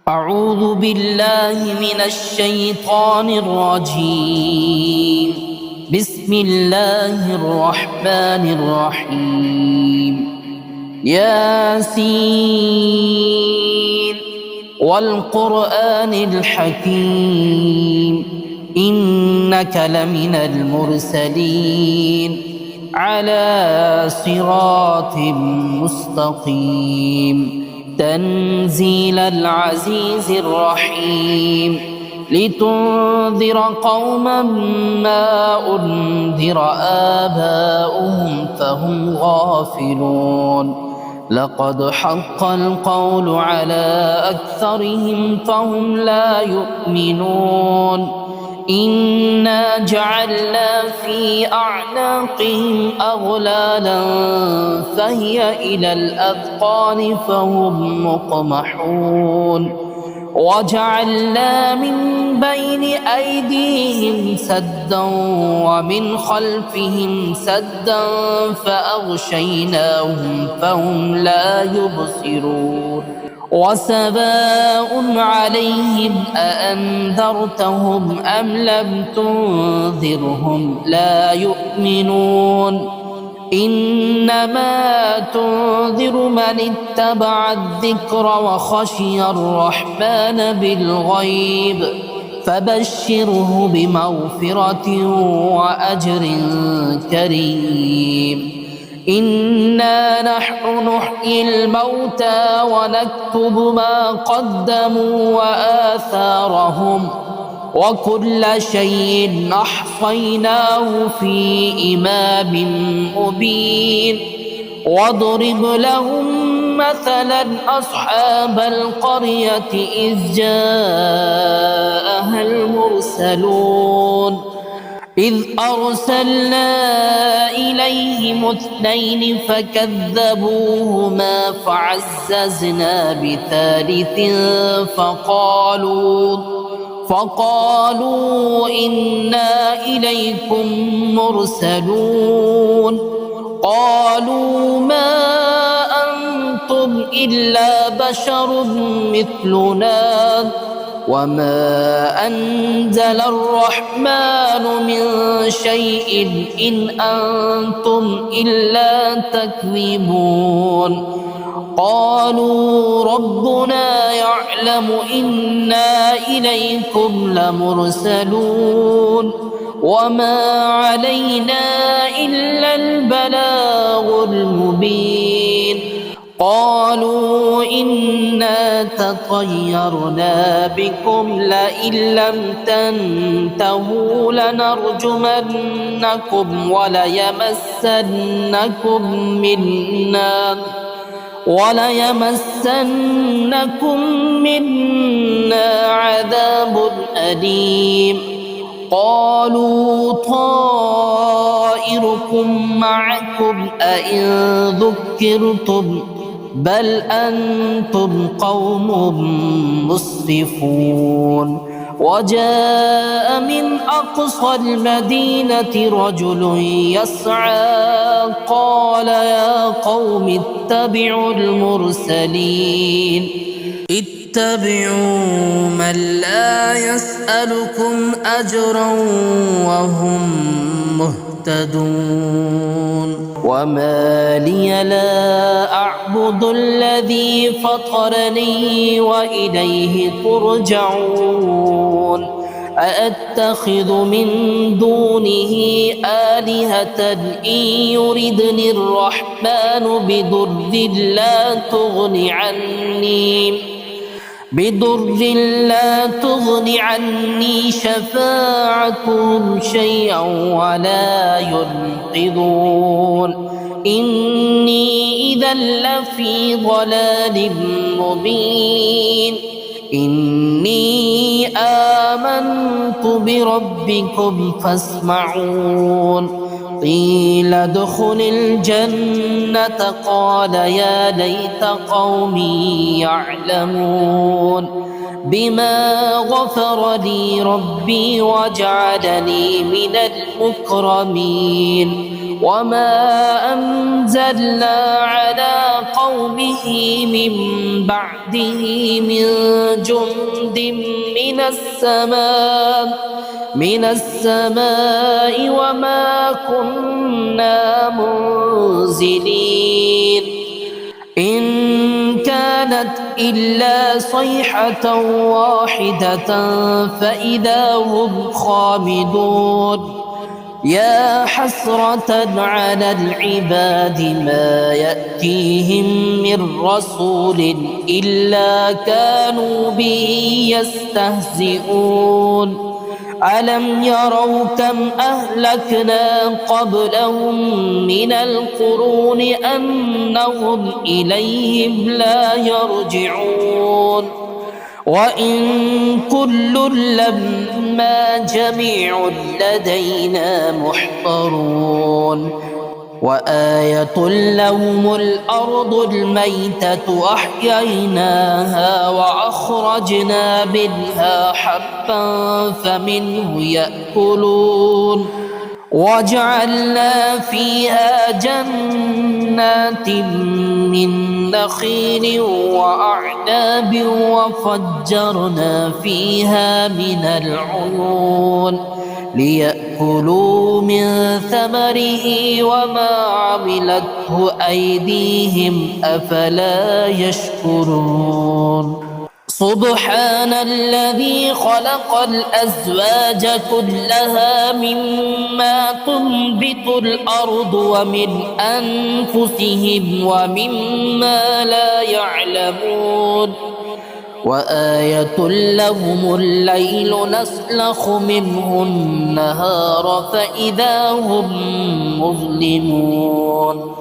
أعوذ بالله من الشيطان الرجيم. بسم الله الرحمن الرحيم. ياسين والقرآن الحكيم إنك لمن المرسلين على صراط مستقيم تنزيل العزيز الرحيم لتنذر قوما ما أنذر آباؤهم فهم غافلون لقد حق القول على أكثرهم فهم لا يؤمنون إنا جعلنا في أعناقهم أغلالا فهي إلى الأذقان فهم مقمحون وجعلنا من بين أيديهم سدا ومن خلفهم سدا فأغشيناهم فهم لا يبصرون وسواء عليهم أأنذرتهم أم لم تنذرهم لا يؤمنون إنما تنذر من اتبع الذكر وخشي الرحمن بالغيب فبشره بمغفرة وأجر كريم إنا نحن نحيي الموتى ونكتب ما قدموا وآثارهم وكل شيء أحصيناه في إمام مبين واضرب لهم مثلا أصحاب القرية إذ جاءها المرسلون إذ أرسلنا إليهم اثنين فكذبوهما فعززنا بثالث فقالوا إنا إليكم مرسلون قالوا ما أنتم إلا بشر مثلنا وما أنزل الرحمن من شيء إن أنتم إلا تكذبون قالوا ربنا يعلم إنا إليكم لمرسلون وما علينا إلا البلاغ المبين قالوا إنا تطيرنا بكم لئن لم تنتهوا لنرجمنكم وليمسنكم منا عذاب أليم قالوا طائركم معكم أئن ذكرتم بل أنتم قوم مسرفون وجاء من أقصى المدينة رجل يسعى قال يا قوم اتبعوا المرسلين اتبعوا من لا يسألكم أجرا وهم مهتدون وما لي لا أعبد الذي فطرني وإليه ترجعون أأتخذ من دونه آلهة إن يردني الرحمن بضر لا تغن عني شفاعتهم شيئا ولا ينقذون إني إذا لفي ضلال مبين إني آمنت بربكم فاسمعون قيل ادخل الجنة قال يا ليت قومي يعلمون بما غفر لي ربي وجعلني من المكرمين وما أنزلنا على قومه من بعده من جند من السماء وما كنا منزلين إن كانت إلا صيحة واحدة فإذا هم خامدون يا حسرة على العباد ما يأتيهم من رسول إلا كانوا به يستهزئون ألم يروا كم أهلكنا قبلهم من القرون أنهم إليهم لا يرجعون وإن كل لما جميع لدينا محضرون وآية لهم الأرض الميتة أحييناها وأخرجنا منها حبا فمنه يأكلون وجعلنا فيها جنات من نخيل وأعناب وفجرنا فيها من العيون ليأكلوا من ثمره وما عملته أيديهم أفلا يشكرون سبحان الذي خلق الأزواج كلها مما تنبت الأرض ومن أنفسهم ومما لا يعلمون وآية لهم الليل نسلخ منه النهار فإذا هم مظلمون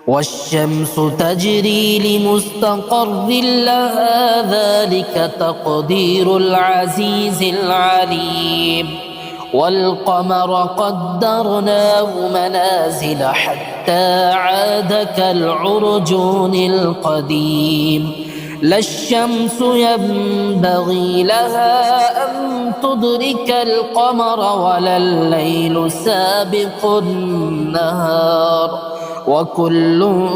والشمس تجري لمستقر لها ذلك تقدير العزيز العليم والقمر قدرناه منازل حتى عاد كالعرجون القديم لا الشمس ينبغي لها أن تدرك القمر ولا الليل سابق النهار وكل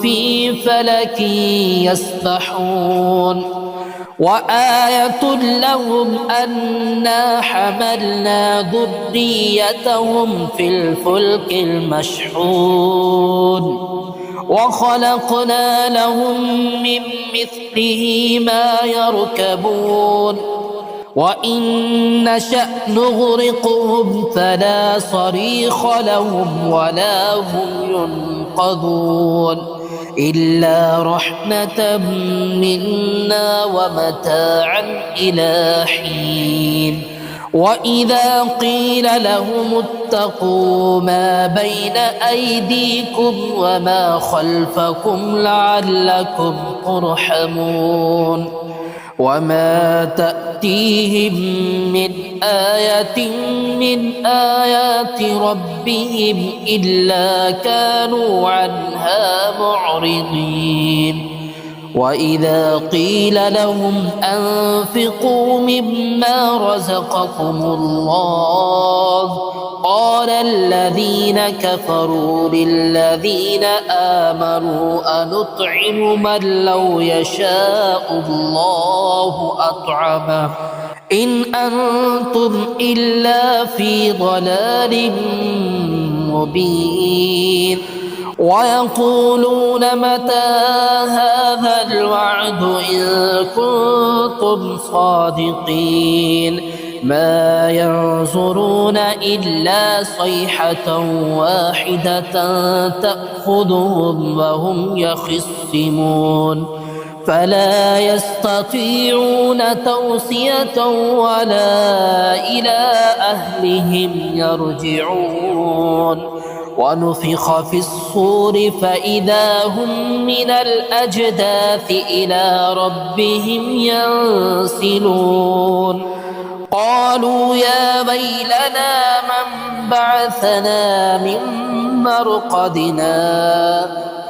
في فلك يسبحون وآية لهم أنا حملنا ذريتهم في الفلك المشحون وخلقنا لهم من مثله ما يركبون وإن نشأ نغرقهم فلا صريخ لهم ولا هم ينقذون إلا رحمة منا ومتاعا إلى حين وإذا قيل لهم اتقوا ما بين أيديكم وما خلفكم لعلكم ترحمون وما تأتيهم من آية من آيات ربهم إلا كانوا عنها معرضين وإذا قيل لهم أنفقوا مما رزقكم الله قال الذين كفروا للذين آمنوا أنطعم من لو يشاء الله أطعمه إن أنتم إلا في ضلال مبين ويقولون متى هذا الوعد إن كنتم صادقين ما ينظرون إلا صيحة واحدة تأخذهم وهم يخصمون فلا يستطيعون توصية ولا إلى أهلهم يرجعون ونفخ في الصور فإذا هم من الأجداث إلى ربهم ينسلون قالوا يا ويلنا من بعثنا من مرقدنا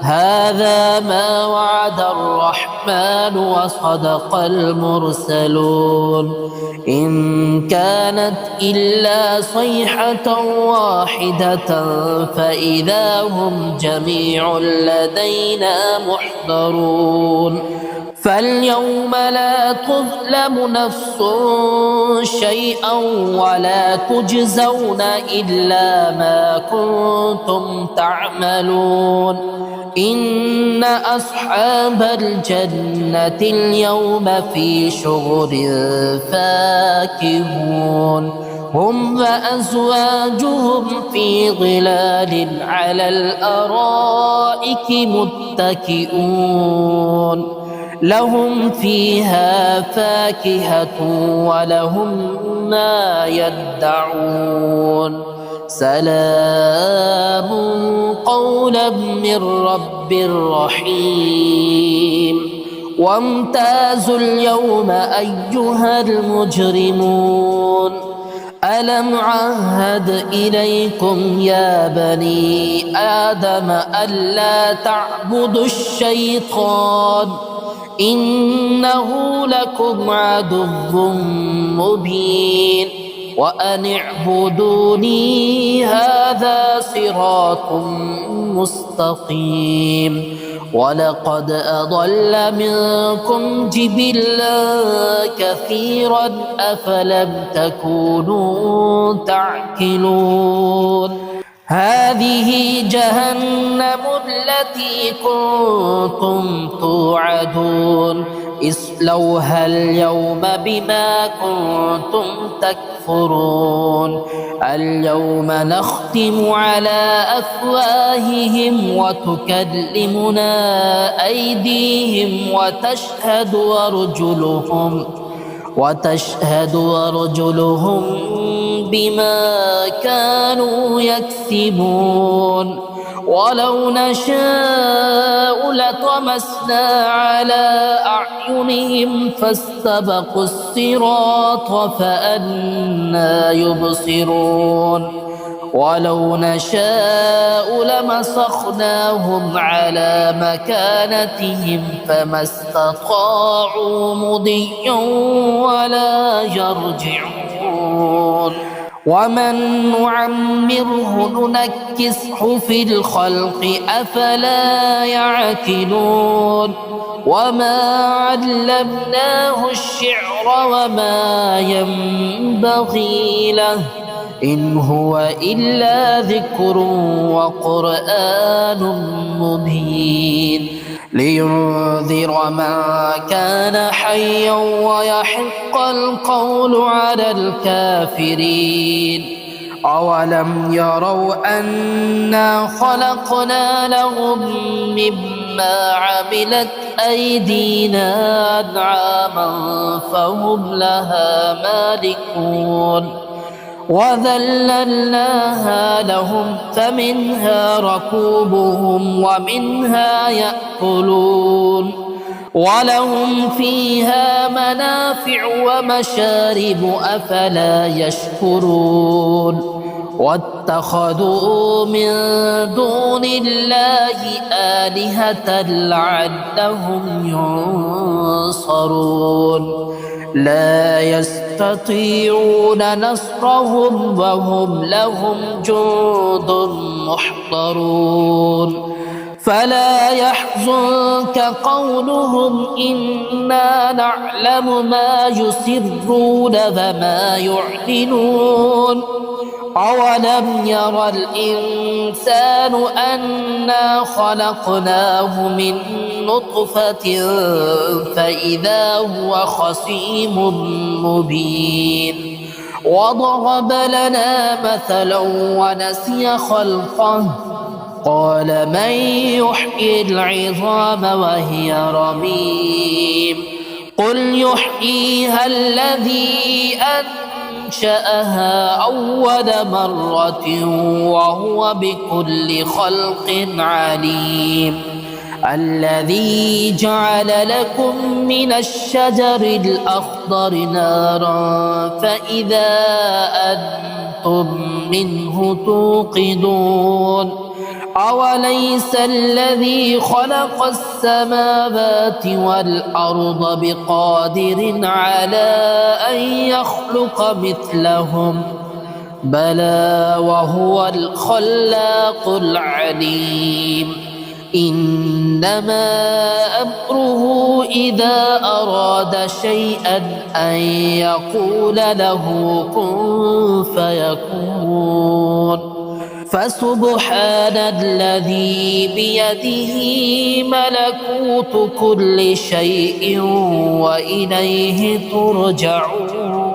هذا ما وعد الرحمن وصدق المرسلون إن كانت إلا صيحة واحدة فإذا هم جميع لدينا محضرون فاليوم لا تظلم نفس شيئا ولا تجزون إلا ما كنتم تعملون إن أصحاب الجنة اليوم في شغل فاكهون هم وأزواجهم في ظلال على الأرائك متكئون لهم فيها فاكهة ولهم ما يدعون سلام قولا من رب رحيم وامتازوا اليوم أيها المجرمون ألم عهد إليكم يا بني آدم ألا تعبدوا الشيطان إنه لكم عدو مبين وأن اعبدوني هذا صراط مستقيم ولقد أضل منكم جبلا كثيرا أفلم تكونوا تعقلون هذه جهنم التي كنتم توعدون اصلوها اليوم بما كنتم تكفرون اليوم نختم على أفواههم وتكلمنا أيديهم وتشهد أرجلهم بما كانوا يكسبون ولو نشاء لطمسنا على أعينهم فاستبقوا الصراط فأنى يبصرون ولو نشاء لمسخناهم على مكانتهم فما استطاعوا مضيا ولا يرجعون ومن نعمره ننكسه في الخلق أفلا يعقلون وما علمناه الشعر وما ينبغي له إن هو إلا ذكر وقرآن مبين لينذر من كان حيا ويحق القول على الكافرين أولم يروا أنا خلقنا لهم مما عملت أيدينا أنعاما فهم لها مالكون وذللناها لهم فمنها ركوبهم ومنها يأكلون ولهم فيها منافع ومشارب أفلا يشكرون واتخذوا من دون الله آلهة لعلهم ينصرون لا يستطيعون نصرهم وهم لهم جند محضرون فلا يحزنك قولهم إنا نعلم ما يسرون وما يعلنون أولم ير الإنسان أنا خلقناه من نطفة فإذا هو خصيم مبين وضرب لنا مثلا ونسي خلقه قال من يحيي العظام وهي رميم قل يحييها الذي أنشأها أول مرة وهو بكل خلق عليم الذي جعل لكم من الشجر الأخضر نارا فإذا أنتم منه توقدون أوليس الذي خلق السماوات والأرض بقادر على أن يخلق مثلهم بلى وهو الخلاق العليم إنما أمره إذا أراد شيئا أن يقول له كن فيكون فسبحان الذي بيده ملكوت كل شيء وإليه ترجعون